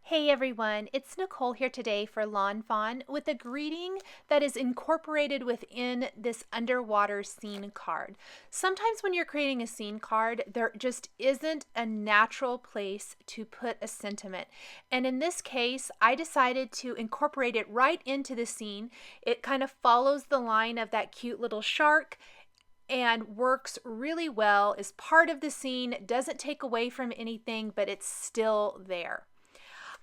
Hey everyone, it's Nicole here today for Lawn Fawn with a greeting that is incorporated within this underwater scene card. Sometimes when you're creating a scene card, there just isn't a natural place to put a sentiment. And in this case, I decided to incorporate it right into the scene. It kind of follows the line of that cute little shark and works really well, is part of the scene, doesn't take away from anything, but it's still there.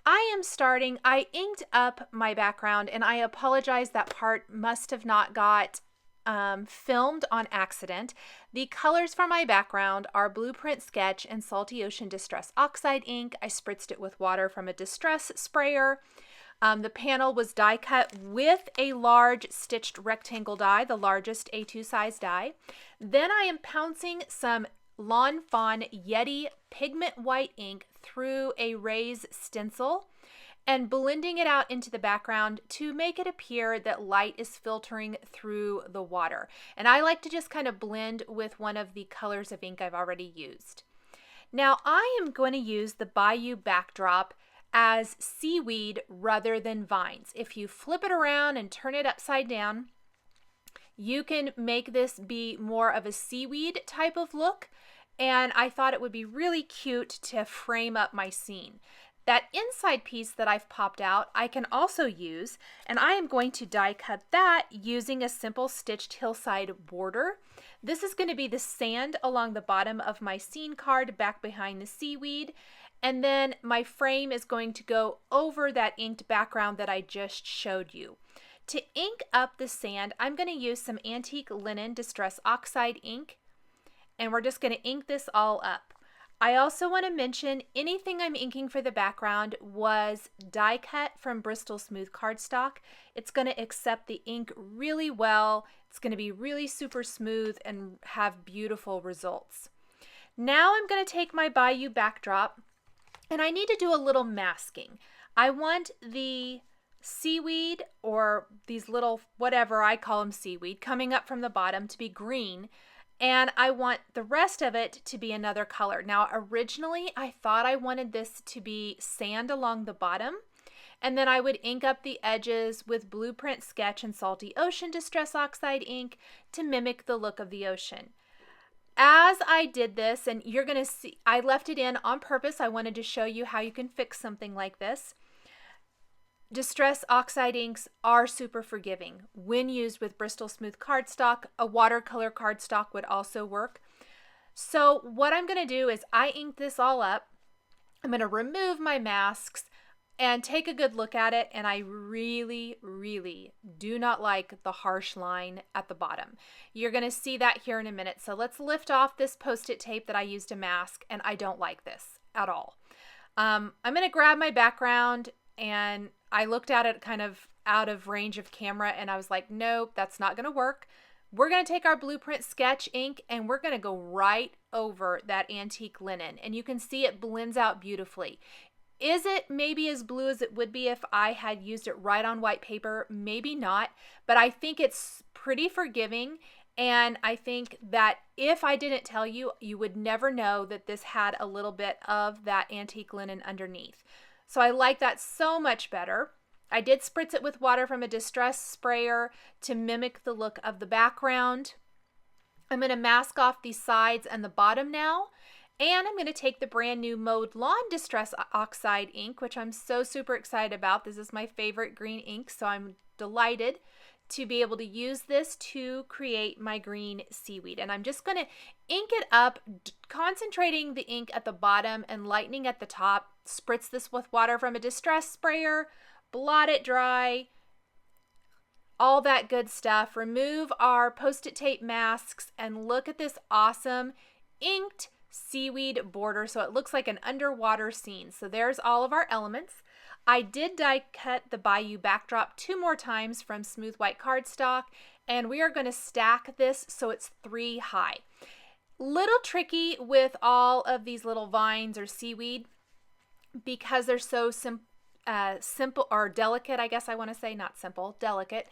I inked up my background, and I apologize, that part must have not got filmed on accident. The colors for my background are Blueprint Sketch and Salty Ocean Distress Oxide ink. I spritzed it with water from a distress sprayer. The panel was die cut with a large stitched rectangle die, the largest A2 size die. Then I am pouncing some Lawn Fawn Yeti pigment white ink through a raised stencil and blending it out into the background to make it appear that light is filtering through the water. And I like to just kind of blend with one of the colors of ink I've already used. Now I am going to use the Bayou backdrop as seaweed rather than vines. If you flip it around and turn it upside down, you can make this be more of a seaweed type of look, and I thought it would be really cute to frame up my scene. That inside piece that I've popped out, I can also use, and I am going to die cut that using a simple stitched hillside border. This is going to be the sand along the bottom of my scene card back behind the seaweed, and then my frame is going to go over that inked background that I just showed you. To ink up the sand, I'm going to use some Antique Linen Distress Oxide ink, and we're just going to ink this all up. I also want to mention anything I'm inking for the background was die cut from Bristol Smooth cardstock. It's going to accept the ink really well. It's going to be really super smooth and have beautiful results. Now I'm going to take my Bayou backdrop, and I need to do a little masking. I want the seaweed, or these little, whatever I call them, seaweed, coming up from the bottom to be green, and I want the rest of it to be another color. Now originally I thought I wanted this to be sand along the bottom, and then I would ink up the edges with Blueprint Sketch and Salty Ocean Distress Oxide ink to mimic the look of the ocean. As I did this, and you're going to see, I left it in on purpose. I wanted to show you how you can fix something like this. Distress Oxide inks are super forgiving. When used with Bristol Smooth cardstock, a watercolor cardstock would also work. So what I'm going to do is I ink this all up. I'm going to remove my masks and take a good look at it, and I really, really do not like the harsh line at the bottom. You're going to see that here in a minute. So let's lift off this Post-it tape that I used to mask, and I don't like this at all. I'm going to grab my background, and I looked at it kind of out of range of camera, and I was like, nope, that's not going to work. We're going to take our Blueprint Sketch ink, and we're going to go right over that antique linen, and you can see it blends out beautifully. Is it maybe as blue as it would be if I had used it right on white paper? Maybe not, but I think it's pretty forgiving, and I think that if I didn't tell you, you would never know that this had a little bit of that antique linen underneath. So I like that so much better. I did spritz it with water from a distress sprayer to mimic the look of the background. I'm going to mask off the sides and the bottom now. And I'm going to take the brand new Mowed Lawn Distress Oxide ink, which I'm so super excited about. This is my favorite green ink, so I'm delighted to be able to use this to create my green seaweed. And I'm just going to ink it up, concentrating the ink at the bottom and lightening at the top. Spritz this with water from a distress sprayer, blot it dry, all that good stuff. Remove our Post-it tape masks, and look at this awesome inked seaweed border, so it looks like an underwater scene. So there's all of our elements. I did die cut the Bayou backdrop 2 more times from smooth white cardstock, and we are going to stack this so it's 3 high. Little tricky with all of these little vines or seaweed because they're so simple, or delicate, I guess I want to say, not simple, delicate.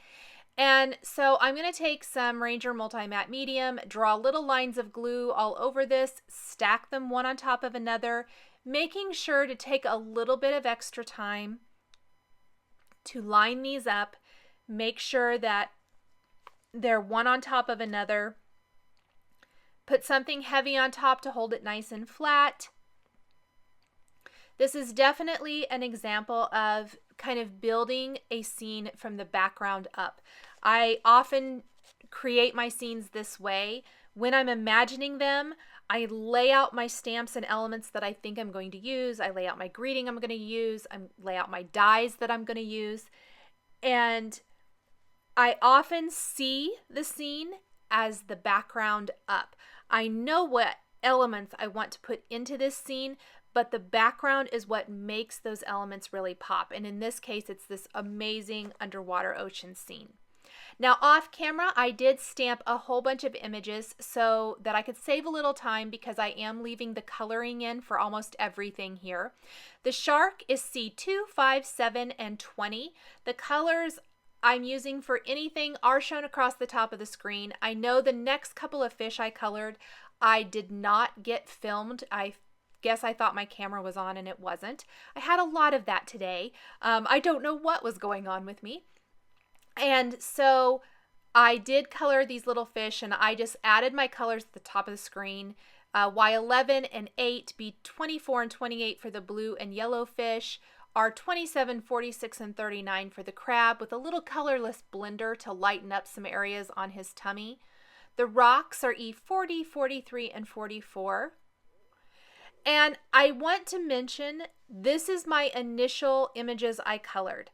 And so I'm going to take some Ranger Multi-Matte Medium, draw little lines of glue all over this, stack them one on top of another, making sure to take a little bit of extra time to line these up, make sure that they're one on top of another. Put something heavy on top to hold it nice and flat. This is definitely an example of kind of building a scene from the background up. I often create my scenes this way. When I'm imagining them, I lay out my stamps and elements that I think I'm going to use. I lay out my greeting I'm going to use. I lay out my dies that I'm going to use. And I often see the scene as the background up. I know what elements I want to put into this scene, but the background is what makes those elements really pop. And in this case, it's this amazing underwater ocean scene. Now off camera, I did stamp a whole bunch of images so that I could save a little time because I am leaving the coloring in for almost everything here. The shark is C2, 5, 7, and 20. The colors I'm using for anything are shown across the top of the screen. I know the next couple of fish I colored, I did not get filmed. I guess I thought my camera was on and it wasn't. I had a lot of that today. I don't know what was going on with me. And so I did color these little fish and I just added my colors at the top of the screen. Y11 and 8, B24 and 28 for the blue and yellow fish, R27, 46, and 39 for the crab with a little colorless blender to lighten up some areas on his tummy. The rocks are E40, 43, and 44. And I want to mention, this is my initial images I colored.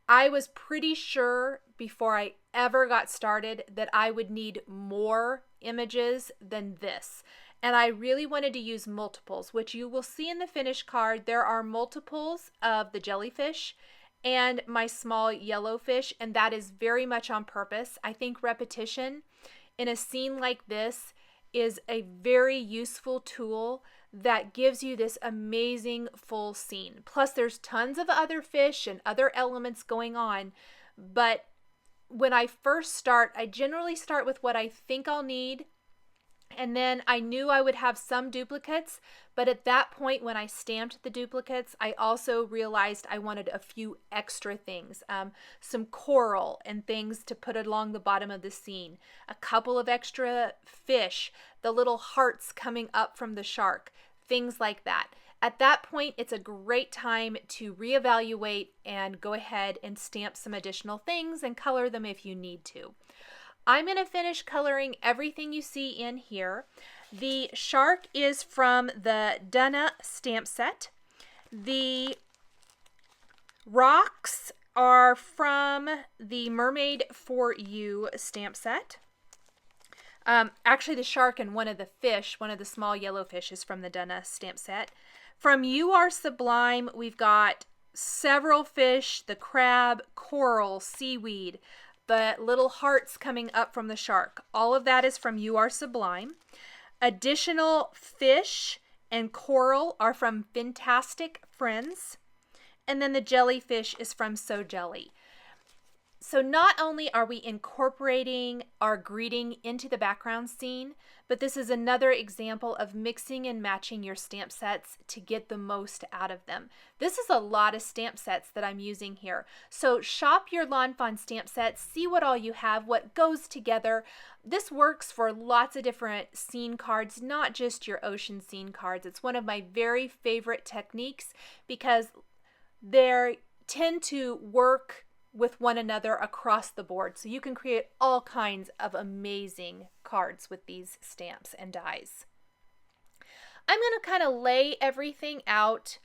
I was pretty sure before I ever got started that I would need more images than this. And I really wanted to use multiples, which you will see in the finished card. There are multiples of the jellyfish and my small yellow fish, and that is very much on purpose. I think repetition in a scene like this is a very useful tool that gives you this amazing full scene. Plus there's tons of other fish and other elements going on, but when I first start, I generally start with what I think I'll need, and then I knew I would have some duplicates, but at that point when I stamped the duplicates, I also realized I wanted a few extra things, some coral and things to put along the bottom of the scene, a couple of extra fish, the little hearts coming up from the shark, things like that. At that point, it's a great time to reevaluate and go ahead and stamp some additional things and color them if you need to. I'm going to finish coloring everything you see in here. The shark is from the Duh-nuh stamp set. The rocks are from the Mermaid for You stamp set. Actually, the shark and one of the fish, one of the small yellow fish, is from the Duh-nuh stamp set. From You Are Sublime, we've got several fish, the crab, coral, seaweed, the little hearts coming up from the shark. All of that is from You Are Sublime. Additional fish and coral are from Fintastic Friends. And then the jellyfish is from So Jelly. So not only are we incorporating our greeting into the background scene, but this is another example of mixing and matching your stamp sets to get the most out of them. This is a lot of stamp sets that I'm using here. So shop your Lawn Fawn stamp sets, see what all you have, what goes together. This works for lots of different scene cards, not just your ocean scene cards. It's one of my very favorite techniques because they tend to work with one another across the board. So you can create all kinds of amazing cards with these stamps and dies. I'm going to kind of lay everything out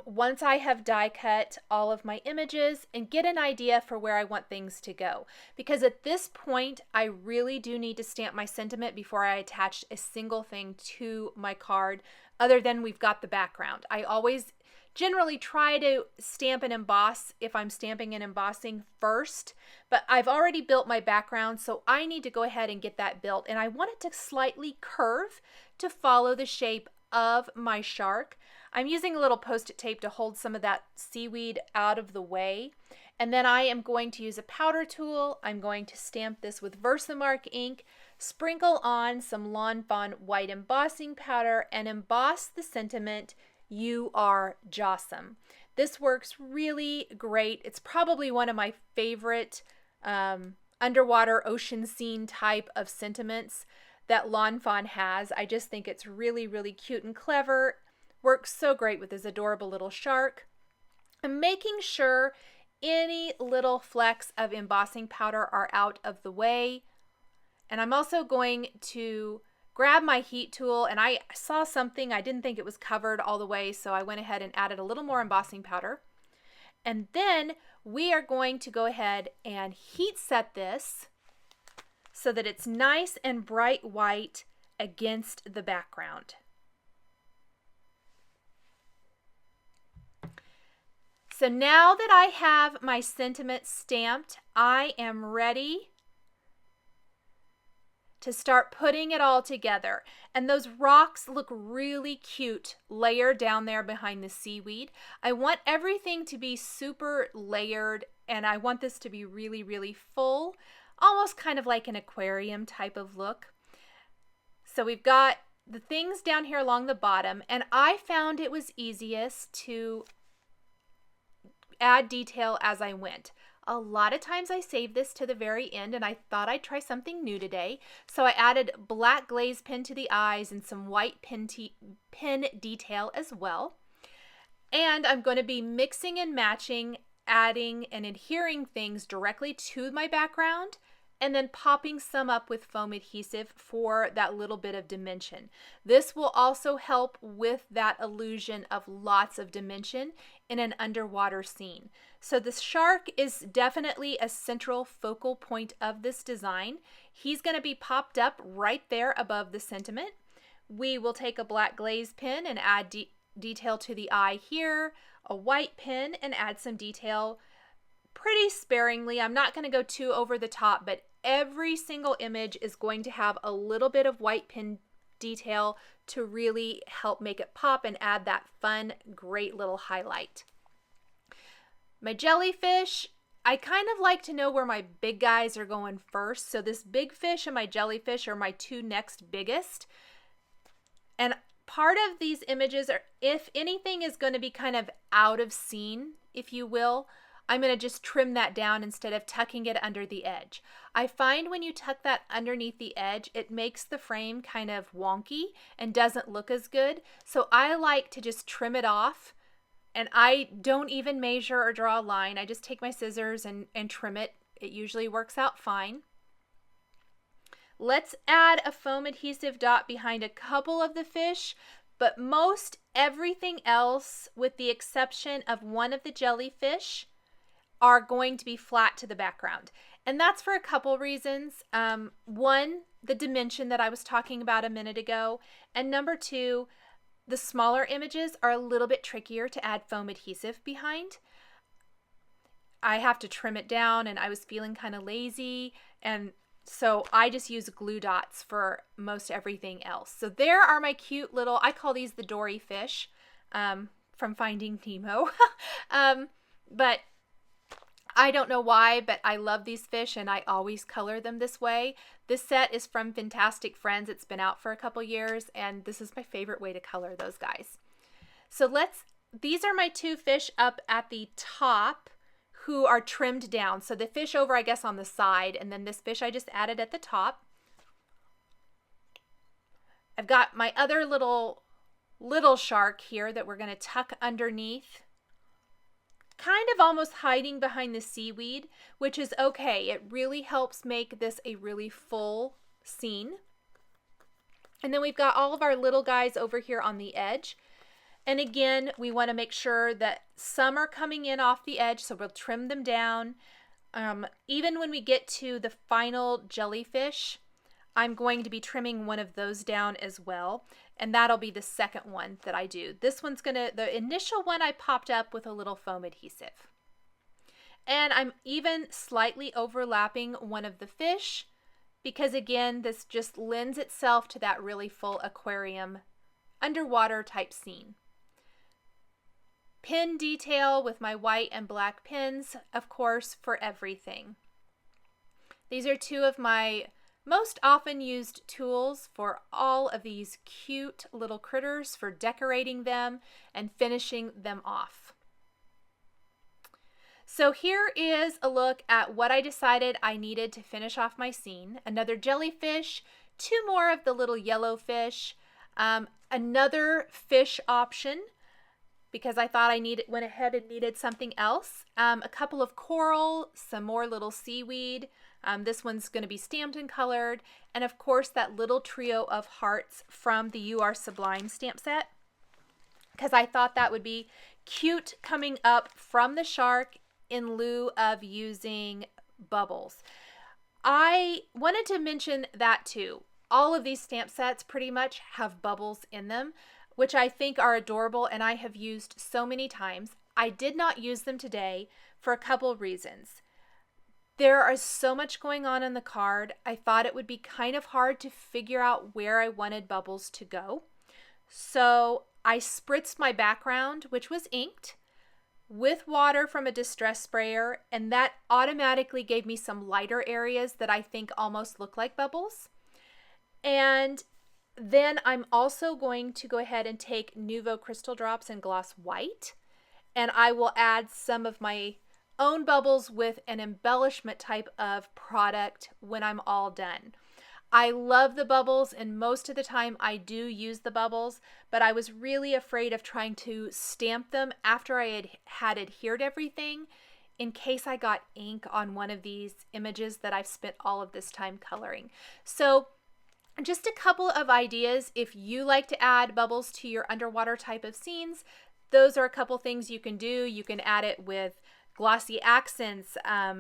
once I have die cut all of my images and get an idea for where I want things to go. Because at this point, I really do need to stamp my sentiment before I attach a single thing to my card, other than we've got the background. I always generally try to stamp and emboss if I'm stamping and embossing first, but I've already built my background, so I need to go ahead and get that built. And I want it to slightly curve to follow the shape of my shark. I'm using a little post-it tape to hold some of that seaweed out of the way. And then I am going to use a powder tool. I'm going to stamp this with Versamark ink, sprinkle on some Lawn Fawn white embossing powder, and emboss the sentiment you are jawsome. This works really great. It's probably one of my favorite underwater ocean scene type of sentiments that Lawn Fawn has. I just think it's really, really cute and clever. Works so great with this adorable little shark. I'm making sure any little flecks of embossing powder are out of the way. And I'm also going to grab my heat tool, and I saw something, I didn't think it was covered all the way, so I went ahead and added a little more embossing powder. And then we are going to go ahead and heat set this so that it's nice and bright white against the background. So now that I have my sentiment stamped, I am ready to start putting it all together. And those rocks look really cute layered down there behind the seaweed. I want everything to be super layered, and I want this to be really, really full, almost kind of like an aquarium type of look. So we've got the things down here along the bottom, and I found it was easiest to add detail as I went. A lot of times I save this to the very end, and I thought I'd try something new today. So I added black glaze pen to the eyes and some white pen detail as well. And I'm going to be mixing and matching, adding and adhering things directly to my background, and then popping some up with foam adhesive for that little bit of dimension. This will also help with that illusion of lots of dimension in an underwater scene. So the shark is definitely a central focal point of this design. He's going to be popped up right there above the sentiment. We will take a black glaze pen and add detail to the eye here, a white pen, and add some detail pretty sparingly. I'm not going to go too over the top, but every single image is going to have a little bit of white pen detail to really help make it pop and add that fun, great little highlight. My jellyfish, I kind of like to know where my big guys are going first. So this big fish and my jellyfish are my two next biggest. And part of these images are, if anything is going to be kind of out of scene, if you will, I'm going to just trim that down instead of tucking it under the edge. I find when you tuck that underneath the edge, it makes the frame kind of wonky and doesn't look as good. So I like to just trim it off, and I don't even measure or draw a line. I just take my scissors and trim it. It usually works out fine. Let's add a foam adhesive dot behind a couple of the fish, but most everything else, with the exception of one of the jellyfish, are going to be flat to the background. And that's for a couple reasons. One, the dimension that I was talking about a minute ago. And number two, the smaller images are a little bit trickier to add foam adhesive behind. I have to trim it down, and I was feeling kind of lazy, and so I just use glue dots for most everything else. So there are my cute little, I call these the Dory fish from Finding Nemo. But I don't know why, but I love these fish, and I always color them this way. This set is from Fintastic Friends. It's been out for a couple years, and this is my favorite way to color those guys. So these are my two fish up at the top who are trimmed down. So the fish over, I guess, on the side, and then this fish I just added at the top. I've got my other little shark here that we're going to tuck underneath, kind of almost hiding behind the seaweed, which is okay. It really helps make this a really full scene. And then we've got all of our little guys over here on the edge. And again, we want to make sure that some are coming in off the edge, so we'll trim them down. Even when we get to the final jellyfish, I'm going to be trimming one of those down as well. And that'll be the second one that I do. This one's the initial one I popped up with a little foam adhesive. And I'm even slightly overlapping one of the fish because, again, this just lends itself to that really full aquarium underwater type scene. Pin detail with my white and black pins, of course, for everything. These are two of my most often used tools for all of these cute little critters, for decorating them and finishing them off. So here is a look at what I decided I needed to finish off my scene. Another jellyfish, 2 more of the little yellow fish, another fish option because I thought went ahead and needed something else, a couple of coral, some more little seaweed. This one's going to be stamped and colored, and of course that little trio of hearts from the You Are Sublime stamp set, because I thought that would be cute coming up from the shark in lieu of using bubbles. I wanted to mention that too. All of these stamp sets pretty much have bubbles in them, which I think are adorable and I have used so many times. I did not use them today for a couple reasons. There is so much going on in the card. I thought it would be kind of hard to figure out where I wanted bubbles to go. So I spritzed my background, which was inked, with water from a distress sprayer, and that automatically gave me some lighter areas that I think almost look like bubbles. And then I'm also going to go ahead and take Nouveau Crystal Drops in Gloss White, and I will add some of my own bubbles with an embellishment type of product when I'm all done. I love the bubbles, and most of the time I do use the bubbles, but I was really afraid of trying to stamp them after I had adhered everything in case I got ink on one of these images that I've spent all of this time coloring. So just a couple of ideas if you like to add bubbles to your underwater type of scenes. Those are a couple things you can do. You can add it with glossy accents,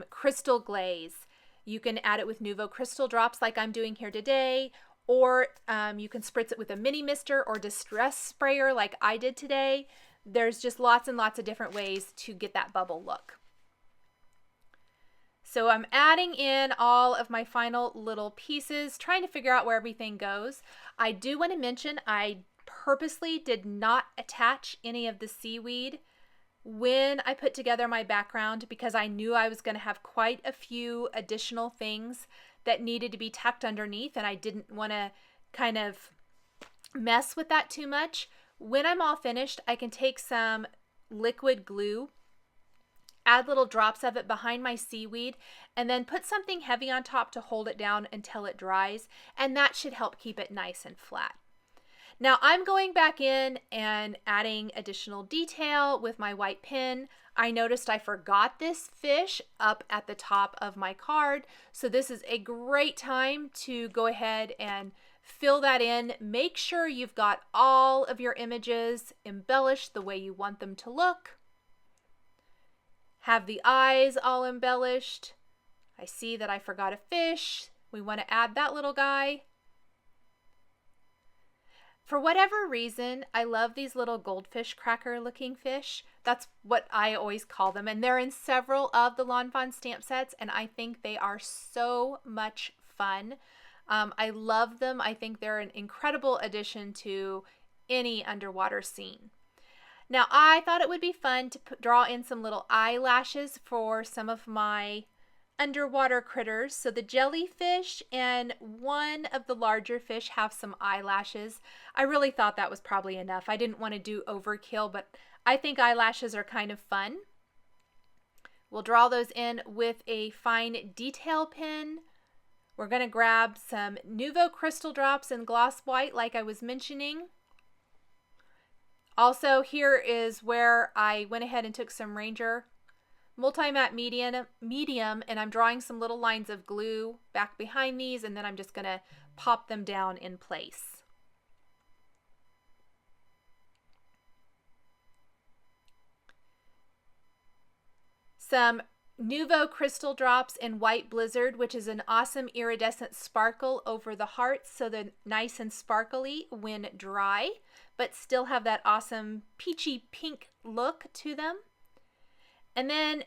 crystal glaze. You can add it with Nouveau Crystal Drops like I'm doing here today, or you can spritz it with a mini mister or distress sprayer like I did today. There's just lots and lots of different ways to get that bubble look. So I'm adding in all of my final little pieces, trying to figure out where everything goes. I do want to mention I purposely did not attach any of the seaweed when I put together my background because I knew I was going to have quite a few additional things that needed to be tucked underneath, and I didn't want to kind of mess with that too much. When I'm all finished, I can take some liquid glue, add little drops of it behind my seaweed, and then put something heavy on top to hold it down until it dries, and that should help keep it nice and flat. Now I'm going back in and adding additional detail with my white pen. I noticed I forgot this fish up at the top of my card, so this is a great time to go ahead and fill that in. Make sure you've got all of your images embellished the way you want them to look. Have the eyes all embellished. I see that I forgot a fish. We want to add that little guy. For whatever reason, I love these little goldfish cracker looking fish. That's what I always call them. And they're in several of the Lawn Fawn stamp sets, and I think they are so much fun. I love them. I think they're an incredible addition to any underwater scene. Now, I thought it would be fun to draw in some little eyelashes for some of my underwater critters. So the jellyfish and one of the larger fish have some eyelashes. I really thought that was probably enough. I didn't want to do overkill, but I think eyelashes are kind of fun. We'll draw those in with a fine detail pen. We're going to grab some Nouveau Crystal Drops in Gloss White like I was mentioning. Also, here is where I went ahead and took some Ranger Multi-Matte medium, and I'm drawing some little lines of glue back behind these, and then I'm just going to pop them down in place. Some Nouveau Crystal Drops in White Blizzard, which is an awesome iridescent sparkle over the hearts, so they're nice and sparkly when dry, but still have that awesome peachy pink look to them. And then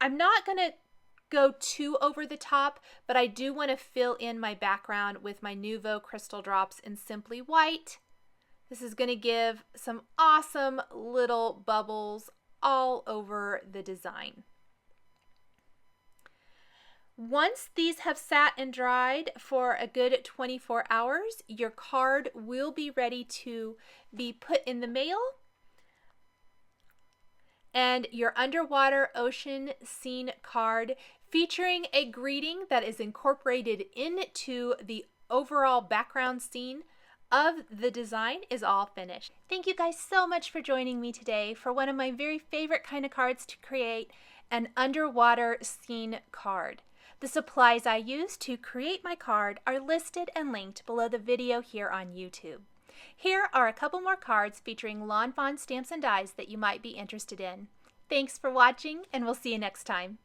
I'm not going to go too over the top, but I do want to fill in my background with my Nouveau Crystal Drops in Simply White. This is going to give some awesome little bubbles all over the design. Once these have sat and dried for a good 24 hours, your card will be ready to be put in the mail. And your underwater ocean scene card, featuring a greeting that is incorporated into the overall background scene of the design, is all finished. Thank you guys so much for joining me today for one of my very favorite kind of cards to create, an underwater scene card. The supplies I used to create my card are listed and linked below the video here on YouTube. Here are a couple more cards featuring Lawn Fawn stamps and dies that you might be interested in. Thanks for watching, and we'll see you next time.